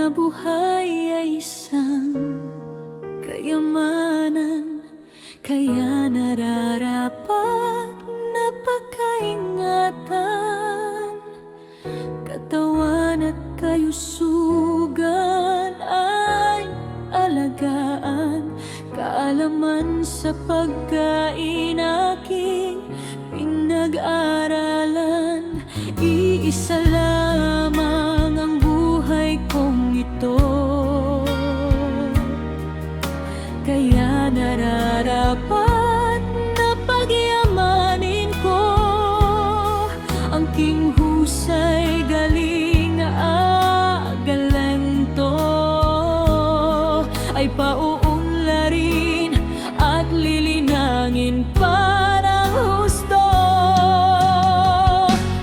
na buhay ay isang kayamanan, kaya nararapat na pagkaingatan. Katawan at kayusugan ay alagaan, kaalaman sa pagkain aking pinag-aralan. Iisa lamang ang buhay kong ito, kaya nararapat na pagyamanin ko ang king husay, galing na galento ay pauunlarin at lilinangin para husto.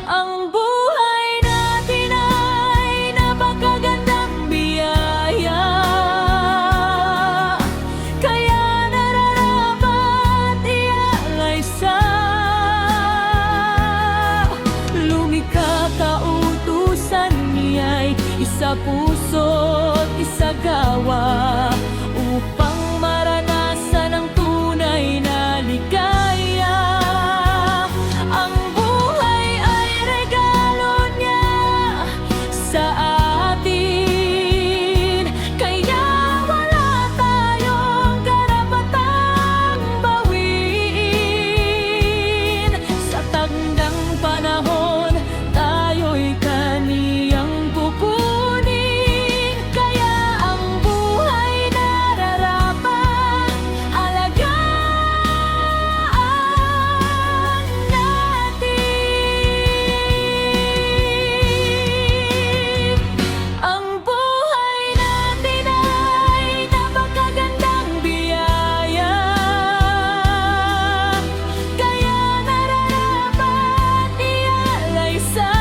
Ang buhay natin ay napakagandang biyaya, kaya nararapat ialay sa lumikha. Kautusan niya'y isa puso't isa gawa, upang maranasan ang tunay na ligaya. Ang buhay ay regalo niya sa atin, kaya wala tayong karapatang bawiin. Sa tagdang panahon, tayo'y kaniyang kukunin, kaya ang buhay nararapat alagaan natin. Ang buhay natin ay napakagandang biyaya, kaya nararapat ialay sa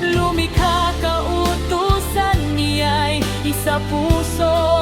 lumikha. Kautusan niya'y isa puso